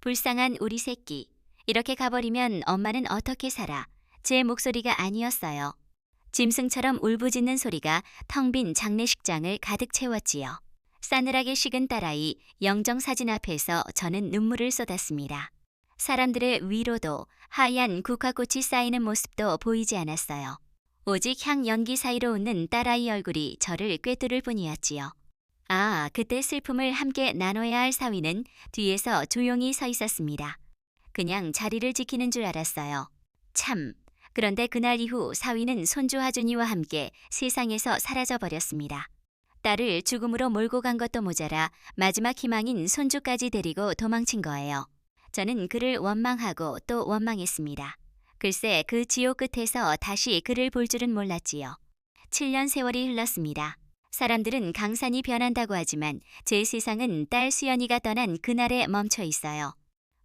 불쌍한 우리 새끼. 이렇게 가버리면 엄마는 어떻게 살아? 제 목소리가 아니었어요. 짐승처럼 울부짖는 소리가 텅 빈 장례식장을 가득 채웠지요. 싸늘하게 식은 딸아이 영정 사진 앞에서 저는 눈물을 쏟았습니다. 사람들의 위로도 하얀 국화꽃이 쌓이는 모습도 보이지 않았어요. 오직 향 연기 사이로 웃는 딸아이 얼굴이 저를 꿰뚫을 뿐이었지요. 아, 그때 슬픔을 함께 나눠야 할 사위는 뒤에서 조용히 서 있었습니다. 그냥 자리를 지키는 줄 알았어요. 참, 그런데 그날 이후 사위는 손주 하준이와 함께 세상에서 사라져 버렸습니다. 딸을 죽음으로 몰고 간 것도 모자라 마지막 희망인 손주까지 데리고 도망친 거예요. 저는 그를 원망하고 또 원망했습니다. 글쎄 그 지옥 끝에서 다시 그를 볼 줄은 몰랐지요. 7년 세월이 흘렀습니다. 사람들은 강산이 변한다고 하지만 제 세상은 딸 수연이가 떠난 그날에 멈춰 있어요.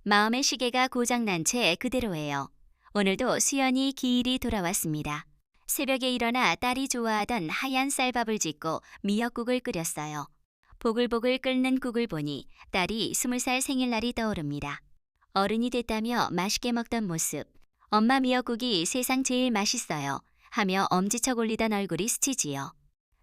마음의 시계가 고장난 채 그대로예요. 오늘도 수연이 기일이 돌아왔습니다. 새벽에 일어나 딸이 좋아하던 하얀 쌀밥을 짓고 미역국을 끓였어요. 보글보글 끓는 국을 보니 딸이 20살 생일날이 떠오릅니다. 어른이 됐다며 맛있게 먹던 모습. 엄마 미역국이 세상 제일 맛있어요 하며 엄지척 올리던 얼굴이 스치지요.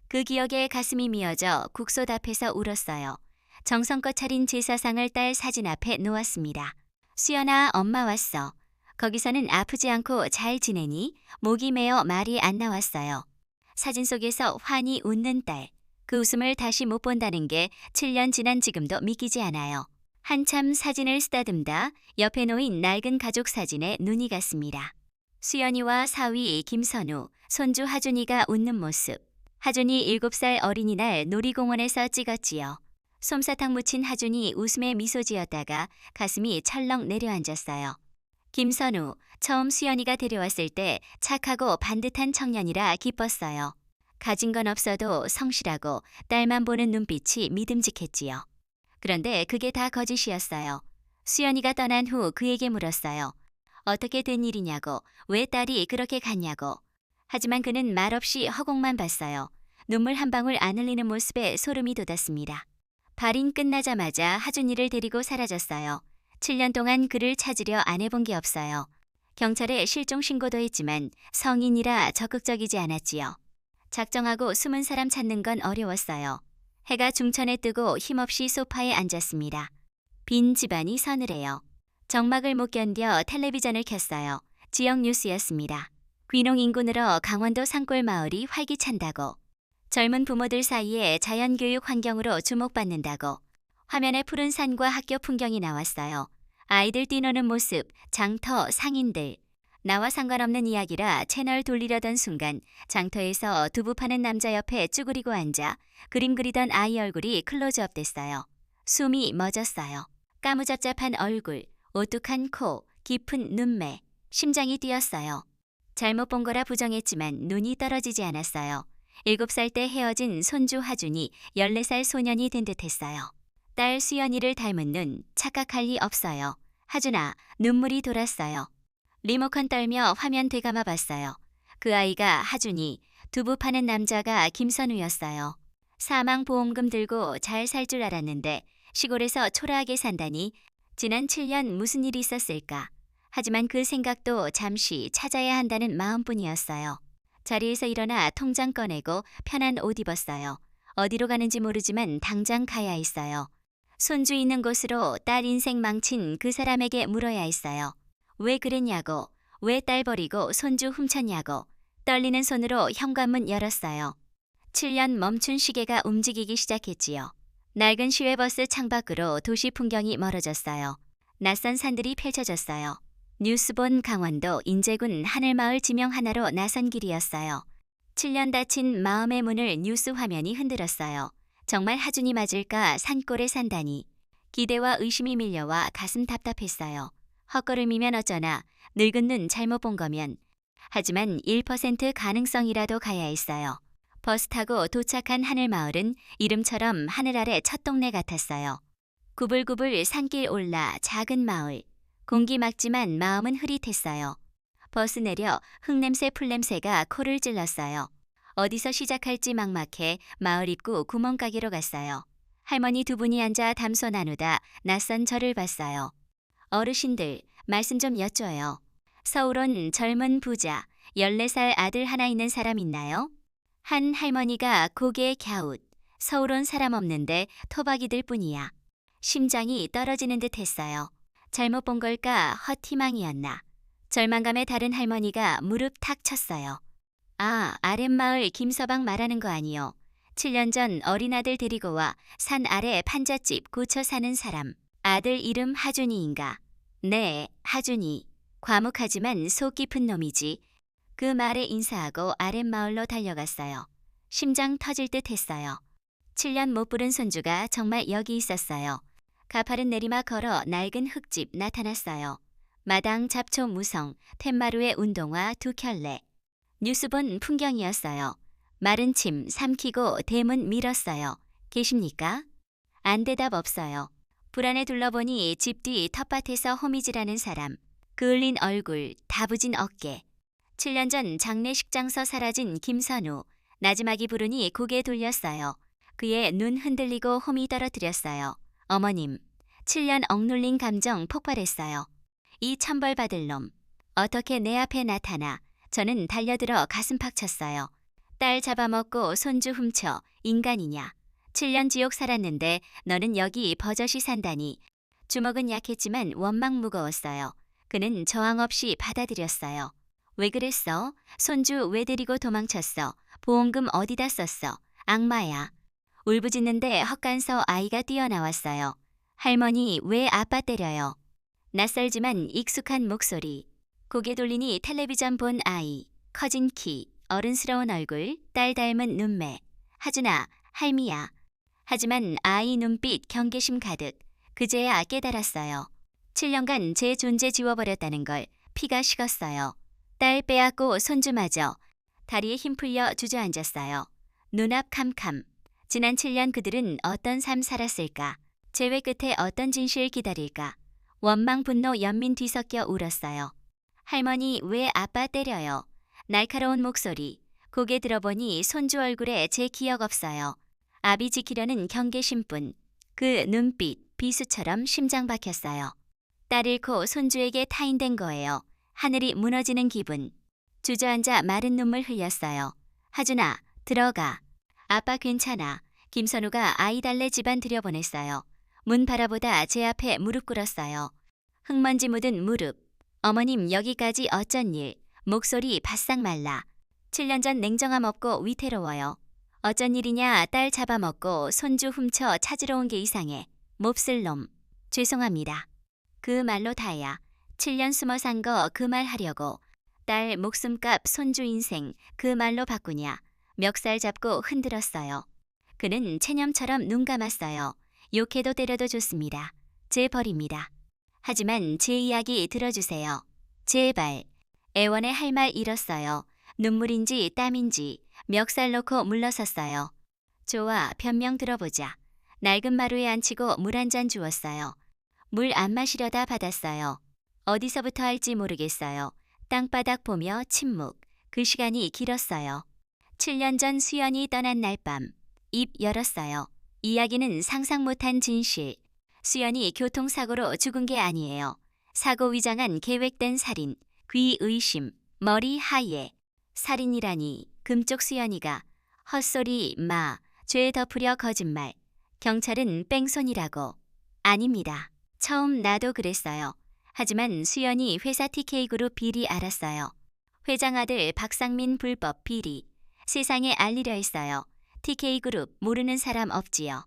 그 기억에 가슴이 미어져 국솥 앞에서 울었어요. 정성껏 차린 제사상을 딸 사진 앞에 놓았습니다. 수연아, 엄마 왔어. 거기서는 아프지 않고 잘 지내니? 목이 메어 말이 안 나왔어요. 사진 속에서 환히 웃는 딸. 그 웃음을 다시 못 본다는 게 7년 지난 지금도 믿기지 않아요. 한참 사진을 쓰다듬다 옆에 놓인 낡은 가족 사진에 눈이 갔습니다. 수연이와 사위 김선우, 손주 하준이가 웃는 모습. 하준이 7살 어린이날 놀이공원에서 찍었지요. 솜사탕 묻힌 하준이 웃음에 미소 지었다가 가슴이 철렁 내려앉았어요. 김선우, 처음 수연이가 데려왔을 때 착하고 반듯한 청년이라 기뻤어요. 가진 건 없어도 성실하고 딸만 보는 눈빛이 믿음직했지요. 그런데 그게 다 거짓이었어요. 수연이가 떠난 후 그에게 물었어요. 어떻게 된 일이냐고, 왜 딸이 그렇게 갔냐고. 하지만 그는 말없이 허공만 봤어요. 눈물 한 방울 안 흘리는 모습에 소름이 돋았습니다. 발인 끝나자마자 하준이를 데리고 사라졌어요. 7년 동안 그를 찾으려 안 해본 게 없어요. 경찰에 실종 신고도 했지만 성인이라 적극적이지 않았지요. 작정하고 숨은 사람 찾는 건 어려웠어요. 해가 중천에 뜨고 힘없이 소파에 앉았습니다. 빈 집안이 서늘해요. 정막을 못 견뎌 텔레비전을 켰어요. 지역 뉴스였습니다. 귀농 인구 늘어 강원도 산골 마을이 활기찬다고. 젊은 부모들 사이에 자연교육 환경으로 주목받는다고. 화면에 푸른 산과 학교 풍경이 나왔어요. 아이들 뛰노는 모습, 장터, 상인들. 나와 상관없는 이야기라 채널 돌리려던 순간 장터에서 두부 파는 남자 옆에 쭈그리고 앉아 그림 그리던 아이 얼굴이 클로즈업 됐어요. 숨이 멎었어요. 까무잡잡한 얼굴, 오뚝한 코, 깊은 눈매, 심장이 뛰었어요. 잘못 본 거라 부정했지만 눈이 떨어지지 않았어요. 7살 때 헤어진 손주 하준이 14살 소년이 된 듯했어요. 딸 수연이를 닮은 눈, 착각할 리 없어요. 하준아, 눈물이 돌았어요. 리모컨 떨며 화면 되감아 봤어요. 그 아이가 하준이, 두부 파는 남자가 김선우였어요. 사망보험금 들고 잘 살 줄 알았는데 시골에서 초라하게 산다니 지난 7년 무슨 일이 있었을까. 하지만 그 생각도 잠시 찾아야 한다는 마음뿐이었어요. 자리에서 일어나 통장 꺼내고 편한 옷 입었어요. 어디로 가는지 모르지만 당장 가야 했어요. 손주 있는 곳으로 딸 인생 망친 그 사람에게 물어야 했어요. 왜 그랬냐고, 왜 딸 버리고 손주 훔쳤냐고. 떨리는 손으로 현관문 열었어요. 7년 멈춘 시계가 움직이기 시작했지요. 낡은 시외버스 창밖으로 도시 풍경이 멀어졌어요. 낯선 산들이 펼쳐졌어요. 뉴스 본 강원도 인제군 하늘마을 지명 하나로 나선 길이었어요. 7년 닫힌 마음의 문을 뉴스 화면이 흔들었어요. 정말 하준이 맞을까 산골에 산다니. 기대와 의심이 밀려와 가슴 답답했어요. 헛걸음이면 어쩌나, 늙은 눈 잘못 본 거면. 하지만 1% 가능성이라도 가야 했어요. 버스 타고 도착한 하늘마을은 이름처럼 하늘 아래 첫 동네 같았어요. 구불구불 산길 올라 작은 마을. 공기 맑지만 마음은 흐릿했어요. 버스 내려 흙냄새 풀냄새가 코를 찔렀어요. 어디서 시작할지 막막해 마을 입구 구멍가게로 갔어요. 할머니 두 분이 앉아 담소 나누다 낯선 저를 봤어요. 어르신들, 말씀 좀 여쭤요. 서울 온 젊은 부자, 14살 아들 하나 있는 사람 있나요? 한 할머니가 고개 갸웃. 서울 온 사람 없는데 토박이들 뿐이야. 심장이 떨어지는 듯 했어요. 잘못 본 걸까 헛희망이었나. 절망감에 다른 할머니가 무릎 탁 쳤어요. 아, 아랫마을 김서방 말하는 거 아니요. 7년 전 어린아들 데리고 와 산 아래 판잣집 고쳐 사는 사람. 아들 이름 하준이인가? 네, 하준이. 과묵하지만 속 깊은 놈이지. 그 말에 인사하고 아랫마을로 달려갔어요. 심장 터질 듯 했어요. 7년 못 부른 손주가 정말 여기 있었어요. 가파른 내리막 걸어 낡은 흙집 나타났어요. 마당 잡초 무성, 툇마루에 운동화 2켤레. 뉴스 본 풍경이었어요. 마른 침 삼키고 대문 밀었어요. 계십니까? 안 대답 없어요. 불안에 둘러보니 집 뒤 텃밭에서 호미질하는 사람. 그을린 얼굴, 다부진 어깨. 7년 전 장례식장서 사라진 김선우. 나지막이 부르니 고개 돌렸어요. 그의 눈 흔들리고 홈이 떨어뜨렸어요. 어머님, 7년 억눌린 감정 폭발했어요. 이 천벌받을 놈. 어떻게 내 앞에 나타나. 저는 달려들어 가슴팍 쳤어요. 딸 잡아먹고 손주 훔쳐 인간이냐. 7년 지옥 살았는데 너는 여기 버젓이 산다니. 주먹은 약했지만 원망 무거웠어요. 그는 저항 없이 받아들였어요. 왜 그랬어? 손주 왜 데리고 도망쳤어? 보험금 어디다 썼어? 악마야. 울부짖는데 헛간서 아이가 뛰어나왔어요. 할머니 왜 아빠 때려요? 낯설지만 익숙한 목소리. 고개 돌리니 텔레비전 본 아이. 커진 키, 어른스러운 얼굴, 딸 닮은 눈매. 하준아, 할미야. 하지만 아이 눈빛 경계심 가득. 그제야 깨달았어요. 7년간 제 존재 지워버렸다는 걸. 피가 식었어요. 딸 빼앗고 손주마저. 다리에 힘 풀려 주저앉았어요. 눈앞 캄캄. 지난 7년 그들은 어떤 삶 살았을까? 재회 끝에 어떤 진실 기다릴까? 원망, 분노, 연민 뒤섞여 울었어요. 할머니 왜 아빠 때려요? 날카로운 목소리. 고개 들어보니 손주 얼굴에 제 기억 없어요. 아비 지키려는 경계심뿐. 그 눈빛, 비수처럼 심장 박혔어요. 딸 잃고 손주에게 타인된 거예요. 하늘이 무너지는 기분. 주저앉아 마른 눈물 흘렸어요. 하준아, 들어가. 아빠 괜찮아. 김선우가 아이 달래 집안 들여보냈어요. 문 바라보다 제 앞에 무릎 꿇었어요. 흙먼지 묻은 무릎. 어머님 여기까지 어쩐 일. 목소리 바싹 말라. 7년 전 냉정함 없고 위태로워요. 어쩐 일이냐. 딸 잡아먹고 손주 훔쳐 찾으러 온 게 이상해. 몹쓸 놈. 죄송합니다. 그 말로 다야. 7년 숨어 산 거 그 말 하려고. 딸 목숨값 손주 인생 그 말로 바꾸냐. 멱살 잡고 흔들었어요. 그는 체념처럼 눈 감았어요. 욕해도 때려도 좋습니다. 제 벌입니다. 하지만 제 이야기 들어주세요. 제발. 애원에 할 말 잃었어요. 눈물인지 땀인지 멱살 놓고 물러섰어요. 좋아, 변명 들어보자. 낡은 마루에 앉히고 물 한 잔 주었어요. 물 안 마시려다 받았어요. 어디서부터 할지 모르겠어요. 땅바닥 보며 침묵. 그 시간이 길었어요. 7년 전 수연이 떠난 날 밤. 입 열었어요. 이야기는 상상 못한 진실. 수연이 교통사고로 죽은 게 아니에요. 사고 위장한 계획된 살인, 귀 의심, 머리 하얘. 살인이라니 금쪽 수연이가 헛소리 마, 죄 덮으려 거짓말. 경찰은 뺑소니라고. 아닙니다. 처음 나도 그랬어요. 하지만 수연이 회사 TK그룹 비리 알았어요. 회장 아들 박상민 불법 비리. 세상에 알리려 했어요. TK그룹 모르는 사람 없지요.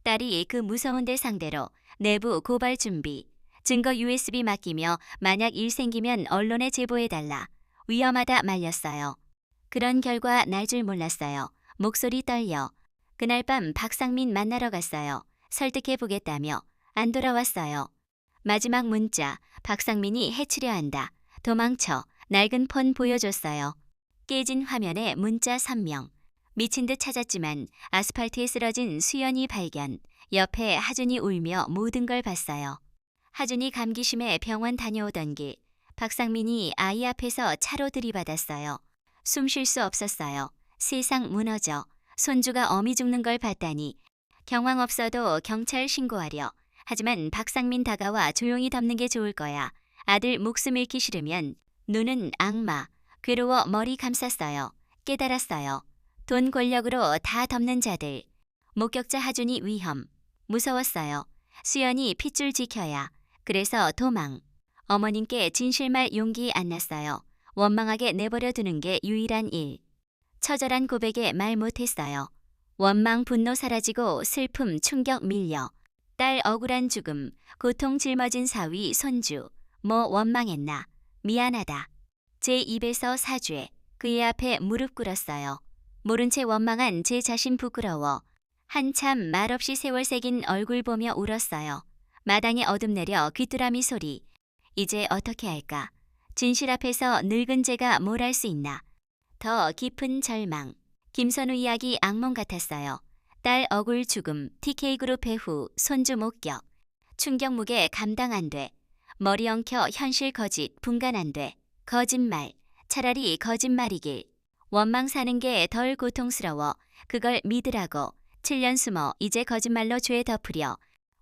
딸이 그 무서운 데 상대로 내부 고발 준비. 증거 USB 맡기며 만약 일 생기면 언론에 제보해달라. 위험하다 말렸어요. 그런 결과 날 줄 몰랐어요. 목소리 떨려. 그날 밤 박상민 만나러 갔어요. 설득해보겠다며. 안 돌아왔어요. 마지막 문자. 박상민이 해치려 한다. 도망쳐. 낡은 폰 보여줬어요. 깨진 화면에 문자 선명. 미친 듯 찾았지만 아스팔트에 쓰러진 수연이 발견. 옆에 하준이 울며 모든 걸 봤어요. 하준이 감기심에 병원 다녀오던 길. 박상민이 아이 앞에서 차로 들이받았어요. 숨 쉴 수 없었어요. 세상 무너져. 손주가 어미 죽는 걸 봤다니. 경황 없어도 경찰 신고하려. 하지만 박상민 다가와 조용히 덮는 게 좋을 거야. 아들 목숨 잃기 싫으면 눈은 악마. 괴로워 머리 감쌌어요. 깨달았어요. 돈 권력으로 다 덮는 자들. 목격자 하준이 위험. 무서웠어요. 수연이 핏줄 지켜야. 그래서 도망. 어머님께 진실말 용기 안 났어요. 원망하게 내버려 두는 게 유일한 일. 처절한 고백에 말 못했어요. 원망 분노 사라지고 슬픔 충격 밀려. 딸 억울한 죽음, 고통 짊어진 사위 손주. 뭐 원망했나. 미안하다. 제 입에서 사죄. 그의 앞에 무릎 꿇었어요. 모른 채 원망한 제 자신 부끄러워. 한참 말없이 세월 새긴 얼굴 보며 울었어요. 마당에 어둠 내려 귀뚜라미 소리. 이제 어떻게 할까? 진실 앞에서 늙은 제가 뭘 할 수 있나? 더 깊은 절망. 김선우 이야기 악몽 같았어요. 딸 억울 죽음, TK그룹 배후, 손주 목격. 충격 무게 감당 안 돼. 머리 엉켜 현실 거짓, 분간 안 돼. 거짓말. 차라리 거짓말이길. 원망 사는 게 덜 고통스러워. 그걸 믿으라고. 7년 숨어 이제 거짓말로 죄 덮으려.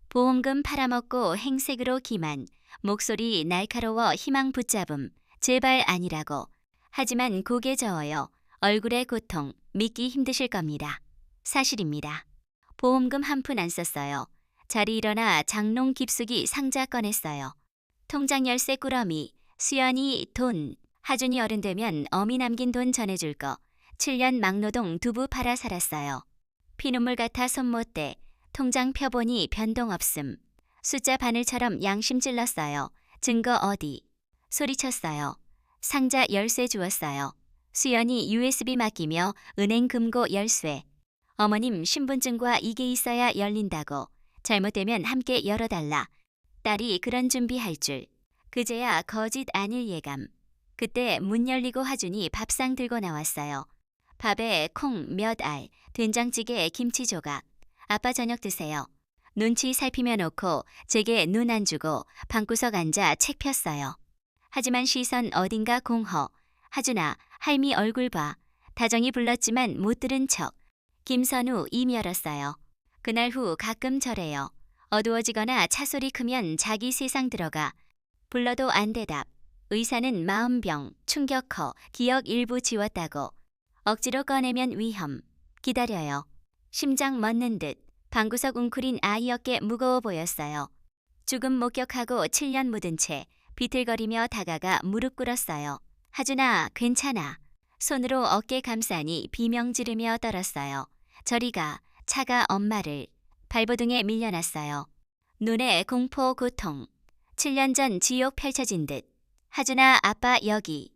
보험금 팔아먹고 행색으로 기만. 목소리 날카로워 희망 붙잡음. 제발 아니라고. 하지만 고개 저어요. 얼굴의 고통 믿기 힘드실 겁니다. 사실입니다. 보험금 한 푼 안 썼어요. 자리 일어나 장롱 깊숙이 상자 꺼냈어요. 통장 열쇠 꾸러미. 수연이 돈. 하준이 어른 되면 어미 남긴 돈 전해줄 거. 7년 막노동 두부 팔아 살았어요. 피눈물 같아 손 못 대. 통장 펴보니 변동 없음. 숫자 바늘처럼 양심 찔렀어요. 증거 어디? 소리쳤어요. 상자 열쇠 주었어요. 수연이 USB 맡기며 은행 금고 열쇠. 어머님 신분증과 이게 있어야 열린다고. 잘못되면 함께 열어달라. 딸이 그런 준비할 줄. 그제야 거짓 아닐 예감. 그때 문 열리고 하준이 밥상 들고 나왔어요. 밥에 콩, 몇 알, 된장찌개, 김치 조각. 아빠 저녁 드세요. 눈치 살피며 놓고 제게 눈 안 주고 방구석 앉아 책 폈어요. 하지만 시선 어딘가 공허. 하준아, 할미 얼굴 봐. 다정히 불렀지만 못 들은 척. 김선우 입 열었어요. 그날 후 가끔 저래요. 어두워지거나 차소리 크면 자기 세상 들어가. 불러도 안 대답. 의사는 마음병, 충격 커, 기억 일부 지웠다고. 억지로 꺼내면 위험. 기다려요. 심장 멎는 듯. 방구석 웅크린 아이 어깨 무거워 보였어요. 죽음 목격하고 7년 묻은 채 비틀거리며 다가가 무릎 꿇었어요. 하준아, 괜찮아. 손으로 어깨 감싸니 비명 지르며 떨었어요. 저리 가. 차가 엄마를. 발버둥에 밀려났어요. 눈에 공포 고통. 7년 전 지옥 펼쳐진 듯. 하준아, 아빠 여기.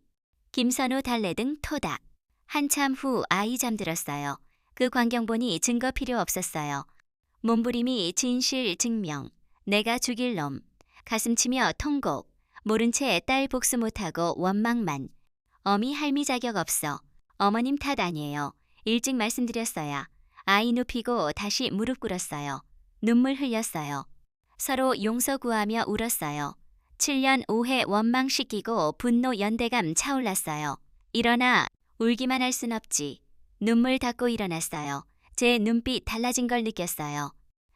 김선우 달래등 토닥. 한참 후 아이 잠들었어요. 그 광경 보니 증거 필요 없었어요. 몸부림이 진실 증명. 내가 죽일 놈. 가슴 치며 통곡. 모른 채 딸 복수 못하고 원망만. 어미 할미 자격 없어. 어머님 탓 아니에요. 일찍 말씀드렸어야. 아이 눕히고 다시 무릎 꿇었어요. 눈물 흘렸어요. 서로 용서 구하며 울었어요. 7년 오해 원망시키고 분노 연대감 차올랐어요. 일어나. 울기만 할 순 없지. 눈물 닦고 일어났어요. 제 눈빛 달라진 걸 느꼈어요.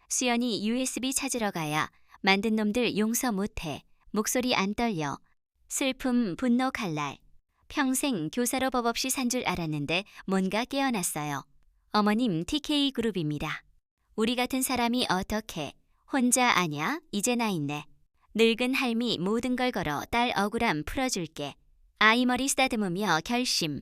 수연이 USB 찾으러 가야. 만든 놈들 용서 못해. 목소리 안 떨려. 슬픔, 분노 칼날. 평생 교사로 법 없이 산 줄 알았는데 뭔가 깨어났어요. 어머님 TK그룹입니다. 우리 같은 사람이 어떻게. 혼자 아냐? 이제 나 있네. 늙은 할미 모든 걸 걸어 딸 억울함 풀어줄게. 아이 머리 쓰다듬으며 결심.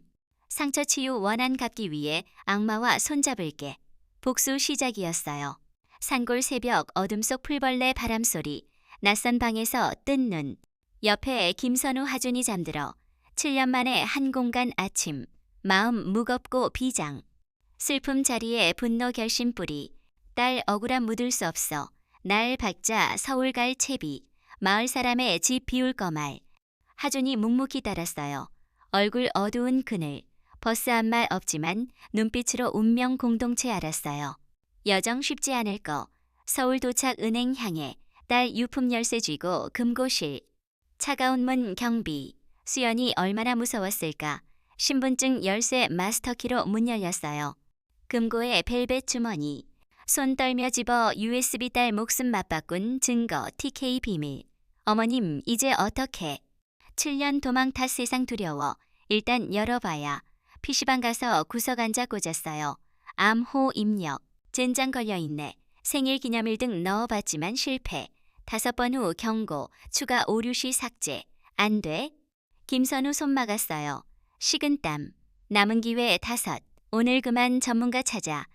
상처 치유 원한 갚기 위해 악마와 손잡을게. 복수 시작이었어요. 산골 새벽 어둠 속 풀벌레 바람소리. 낯선 방에서 뜬 눈. 옆에 김선우 하준이 잠들어. 7년 만에 한 공간 아침. 마음 무겁고 비장. 슬픔 자리에 분노 결심 뿌리. 딸 억울함 묻을 수 없어. 날 박자 서울 갈 채비. 마을 사람의 집 비울 거말. 하준이 묵묵히 따랐어요. 얼굴 어두운 그늘. 버스 한 말 없지만 눈빛으로 운명 공동체 알았어요. 여정 쉽지 않을 거. 서울 도착 은행 향해. 딸 유품 열쇠 쥐고 금고실. 차가운 문 경비. 수연이 얼마나 무서웠을까. 신분증 열쇠 마스터키로 문 열렸어요. 금고에 벨벳 주머니. 손 떨며 집어 USB 딸 목숨 맞바꾼 증거 TK 비밀. 어머님, 이제 어떻게? 7년 도망 탓 세상 두려워. 일단 열어봐야. PC방 가서 구석 앉아 꽂았어요. 암호 입력. 젠장 걸려있네. 생일 기념일 등 넣어봤지만 실패. 5번 후 경고. 추가 오류 시 삭제. 안 돼. 김선우 손 막았어요. 식은땀. 남은 기회 5. 오늘 그만 전문가 찾아.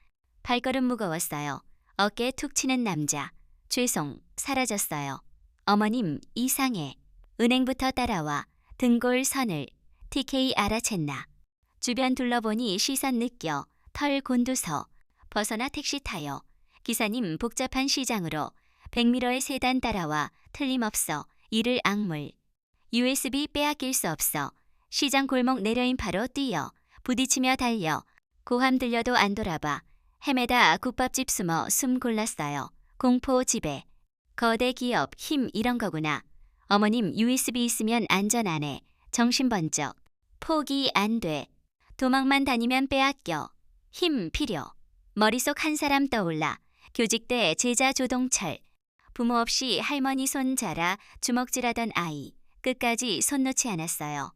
발걸음 무거웠어요. 어깨 툭 치는 남자. 죄송. 사라졌어요. 어머님, 이상해. 은행부터 따라와. 등골 선을. TK 알아챘나. 주변 둘러보니 시선 느껴. 털 곤두서. 벗어나 택시 타요. 기사님 복잡한 시장으로. 100m의 세단 따라와. 틀림없어. 이를 악물. USB 빼앗길 수 없어. 시장 골목 내려인파로 뛰어. 부딪히며 달려. 고함 들려도 안 돌아봐. 헤매다 국밥집 숨어 숨 골랐어요. 공포 지배. 거대 기업 힘 이런 거구나. 어머님 USB 있으면 안전하네. 정신 번쩍. 포기 안 돼. 도망만 다니면 빼앗겨. 힘 필요. 머릿속 한 사람 떠올라. 교직대 제자 조동철. 부모 없이 할머니 손 자라 주먹질하던 아이. 끝까지 손 놓지 않았어요.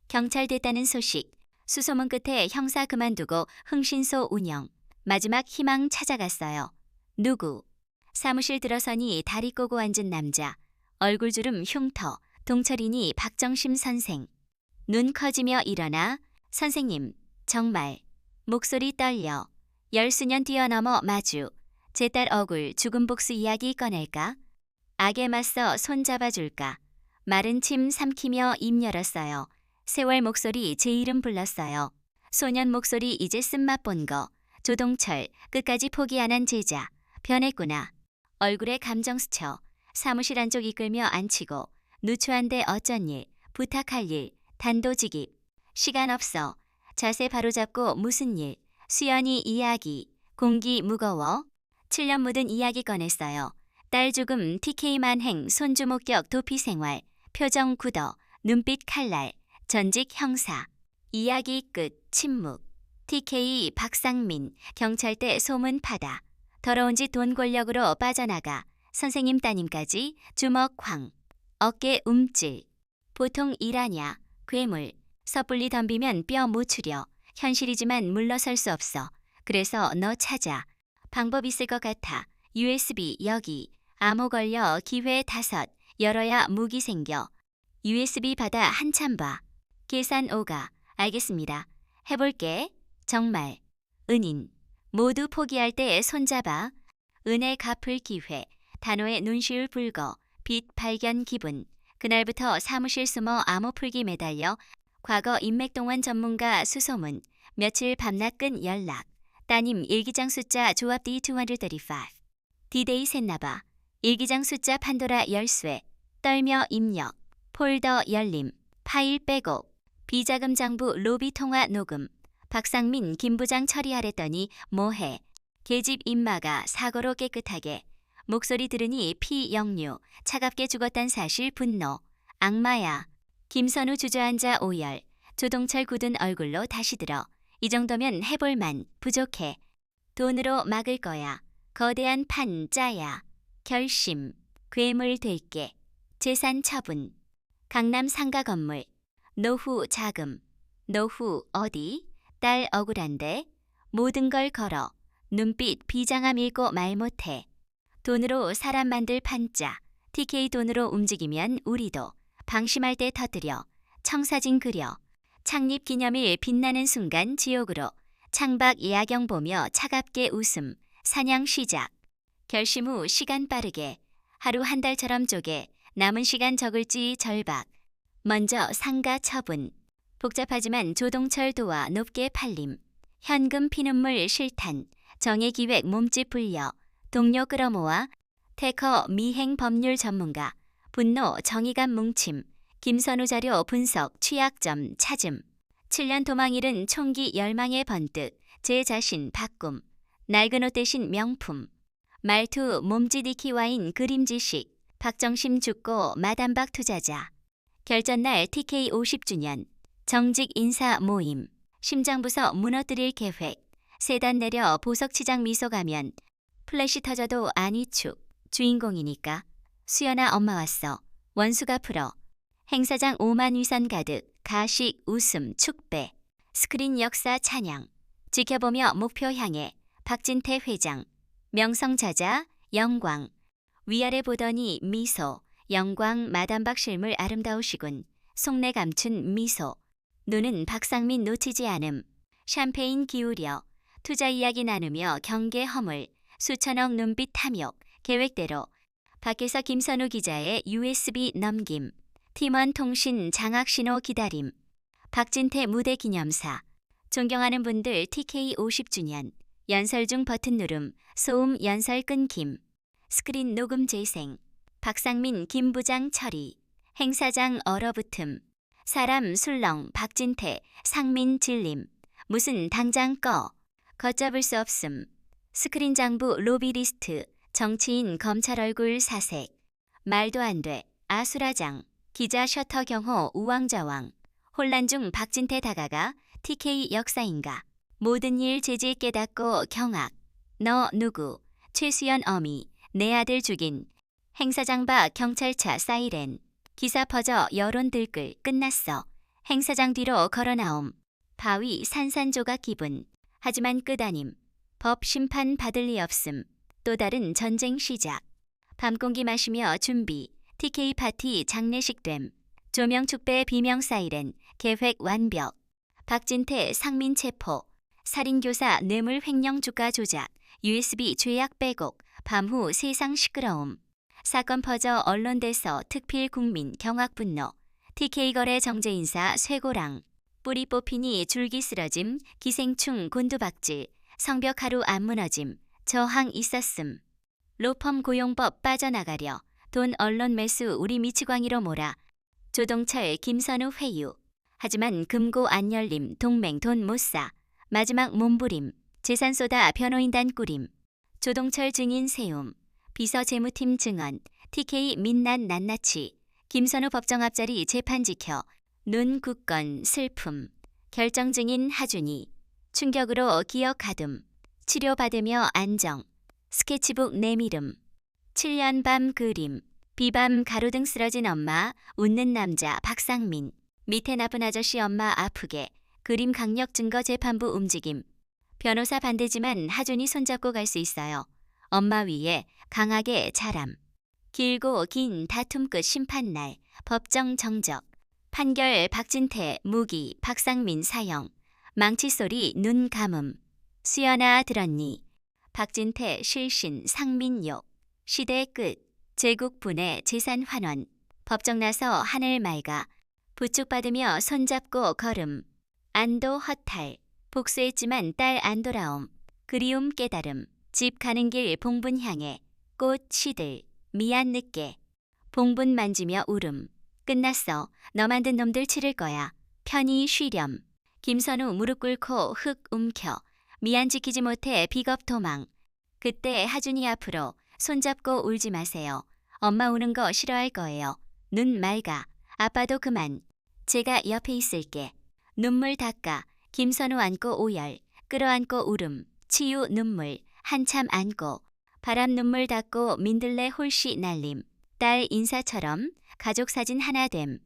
경찰 됐다는 소식. 수소문 끝에 형사 그만두고 흥신소 운영. 마지막 희망 찾아갔어요. 누구? 사무실 들어서니 다리 꼬고 앉은 남자. 얼굴 주름 흉터. 동철이니 박정심 선생. 눈 커지며 일어나. 선생님, 정말. 목소리 떨려. 10수년 뛰어넘어 마주. 제 딸 억울 죽음 복수 이야기 꺼낼까? 악에 맞서 손 잡아줄까? 마른 침 삼키며 입 열었어요. 세월 목소리 제 이름 불렀어요. 소년 목소리 이제 쓴맛 본 거. 조동철 끝까지 포기 안 한 제자. 변했구나. 얼굴에 감정 스쳐. 사무실 안쪽 이끌며 앉히고. 누추한데 어쩐 일. 부탁할 일. 단도직입. 시간 없어. 자세 바로잡고 무슨 일. 수연이 이야기. 공기 무거워. 7년 묻은 이야기 꺼냈어요. 딸 죽음 TK 만행 손주 목격 도피 생활. 표정 굳어. 눈빛 칼날. 전직 형사. 이야기 끝. 침묵. TK 박상민. 경찰대 소문 파다. 더러운 짓 돈 권력으로 빠져나가. 선생님 따님까지 주먹 황. 어깨 움찔. 보통 일하냐. 괴물. 섣불리 덤비면 뼈 못 추려. 현실이지만 물러설 수 없어. 그래서 너 찾아. 방법 있을 것 같아. USB 여기. 암호 걸려 기회 5. 열어야 무기 생겨. USB 받아 한참 봐. 계산 오가. 알겠습니다. 해볼게. 정말. 은인. 모두 포기할 때 손잡아. 은혜 갚을 기회. 단호의 눈시울 붉어. 빛 발견 기분. 그날부터 사무실 숨어 암호 풀기 매달려. 과거 인맥동원 전문가 수소문. 며칠 밤낮 끈 연락. 따님 일기장 숫자 조합 D235. D-Day 샜나봐. 일기장 숫자 판도라 열쇠. 떨며 입력. 폴더 열림. 파일 빼곡. 비자금 장부 로비 통화 녹음. 박상민 김 부장 처리하랬더니 뭐해. 계집 입마가 사고로 깨끗하게. 목소리 들으니 피 역류. 차갑게 죽었단 사실 분노. 악마야. 김선우 주저앉아 오열. 조동철 굳은 얼굴로 다시 들어. 이 정도면 해볼만. 부족해. 돈으로 막을 거야. 거대한 판 짜야. 결심. 괴물 될게. 재산 처분. 강남 상가 건물. 노후 자금. 노후 어디? 딸 억울한데. 모든 걸 걸어. 눈빛 비장함 읽고 말 못해. 돈으로 사람 만들 판자. TK 돈으로 움직이면 우리도. 방심할 때 터뜨려. 청사진 그려. 창립 기념일 빛나는 순간 지옥으로. 창밖 야경 보며 차갑게 웃음. 사냥 시작. 결심 후 시간 빠르게. 하루 한 달처럼 쪼개. 남은 시간 적을지 절박. 먼저 상가 처분. 복잡하지만 조동철 도와 높게 팔림. 현금 피눈물 실탄. 정의 기획 몸집 불려. 동료 끌어모아. 테커 미행 법률 전문가. 분노 정의감 뭉침. 김선우 자료 분석 취약점 찾음. 7년 도망 잃은 총기 열망의 번뜩. 제 자신 바꿈. 낡은 옷 대신 명품. 말투 몸짓 익히 와인 그림지식. 박정심 죽고 마담박 투자자. 결전날 TK 50주년. 정직 인사 모임. 심장부서 무너뜨릴 계획. 세단 내려 보석치장 미소 가면. 플래시 터져도 아니축. 주인공이니까. 수연아 엄마 왔어. 원수가 풀어. 행사장 5만 위선 가득. 가식, 웃음, 축배. 스크린 역사 찬양. 지켜보며 목표 향해. 박진태 회장. 명성자자, 영광. 위아래 보더니 미소. 영광 마담박 실물 아름다우시군. 속내 감춘 미소. 눈은 박상민 놓치지 않음. 샴페인 기울여. 투자 이야기 나누며 경계 허물. 수천억 눈빛 탐욕. 계획대로. 밖에서 김선우 기자의 USB 넘김. 팀원 통신 장학신호 기다림. 박진태 무대 기념사. 존경하는 분들 TK 50주년. 연설 중 버튼 누름. 소음 연설 끊김. 스크린 녹음 재생. 박상민 김부장 처리. 행사장 얼어붙음. 사람 술렁 박진태 상민 질림. 무슨 당장 꺼. 걷잡을 수 없음. 스크린 장부 로비 리스트. 정치인 검찰 얼굴 사색. 말도 안 돼. 아수라장. 기자 셔터 경호 우왕좌왕. 혼란 중 박진태 다가가 TK 역사인가. 모든 일 재질 깨닫고 경악. 너 누구. 최수연 어미. 내 아들 죽인. 행사장 밖 경찰차 사이렌. 기사 퍼져 여론 들끌. 끝났어. 행사장 뒤로 걸어나옴. 바위 산산조각 기분. 하지만 끝 아님. 법 심판 받을 리 없음. 또 다른 전쟁 시작. 밤공기 마시며 준비. TK 파티 장례식 됨. 조명 축배 비명 사이렌. 계획 완벽. 박진태 상민 체포. 살인교사 뇌물 횡령 주가 조작. USB 죄악 빼곡. 밤후 세상 시끄러움. 사건 퍼져 언론대서 특필 국민 경악 분노. TK 거래 정제 인사 쇠고랑. 뿌리 뽑히니 줄기 쓰러짐. 기생충 곤두박질. 성벽 하루 안 무너짐. 저항 있었음. 로펌 고용법 빠져나가려. 돈 언론 매수 우리 미치광이로 몰아. 조동철 김선우 회유. 하지만 금고 안 열림. 동맹 돈 못 사. 마지막 몸부림. 재산 쏟아 변호인단 꾸림. 조동철 증인 세움. 비서 재무팀 증언. TK 민난 낱낱이. 김선우 법정 앞자리 재판 지켜. 눈 굳건 슬픔. 결정 증인 하준이. 충격으로 기억 가둠. 치료받으며 안정. 스케치북 내미름. 7년 밤 그림. 비밤 가로등 쓰러진 엄마. 웃는 남자 박상민. 밑에 나쁜 아저씨 엄마 아프게. 그림 강력 증거 재판부 움직임. 변호사 반대지만 하준이 손잡고 갈 수 있어요. 엄마 위에 강하게 자람. 길고 긴 다툼 끝 심판날. 법정 정적. 판결 박진태 무기 박상민 사형. 망치 소리 눈 감음. 수연아 들었니. 박진태 실신 상민 욕. 시대 끝. 제국 분해 재산 환원. 법정 나서 하늘 맑아. 부축받으며 손잡고 걸음. 안도 허탈. 복수했지만 딸 안 돌아옴. 그리움 깨달음. 집 가는 길 봉분 향해. 꽃 시들. 미안 늦게. 봉분 만지며 울음. 끝났어. 너 만든 놈들 치를 거야. 편히 쉬렴. 김선우 무릎 꿇고 흙 움켜. 미안 지키지 못해 비겁 도망. 그때 하준이 앞으로. 손잡고 울지 마세요. 엄마 우는 거 싫어할 거예요. 눈 맑아. 아빠도 그만. 제가 옆에 있을게. 눈물 닦아. 김선우 안고 오열. 끌어안고 울음. 치유 눈물. 한참 안고. 바람 눈물 닦고 민들레 홀씨 날림. 딸 인사처럼 가족 사진 하나 됨.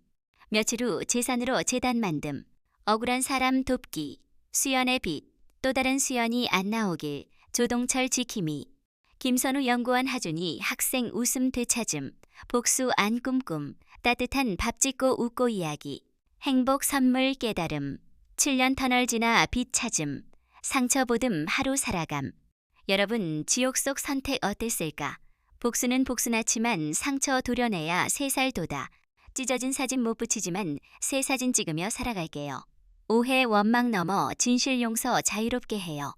며칠 후 재산으로 재단 만듦. 억울한 사람 돕기. 수연의 빛. 또 다른 수연이 안 나오길. 조동철 지킴이. 김선우 연구원 하준이 학생 웃음 되찾음. 복수 안 꿈꿈. 따뜻한 밥 짓고 웃고 이야기. 행복 선물 깨달음. 7년 터널 지나 빛 찾음. 상처 보듬 하루 살아감. 여러분 지옥 속 선택 어땠을까? 복수는 복수나치만 상처 도려내야 3살 돋아. 찢어진 사진 못 붙이지만 새 사진 찍으며 살아갈게요. 오해 원망 넘어 진실 용서 자유롭게 해요.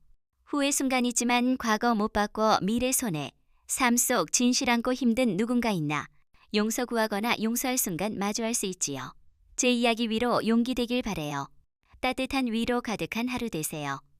후회 순간 있지만 과거 못 바꿔 미래 손에. 삶 속 진실 않고 힘든 누군가 있나. 용서 구하거나 용서할 순간 마주할 수 있지요. 제 이야기 위로 용기 되길 바래요. 따뜻한 위로 가득한 하루 되세요.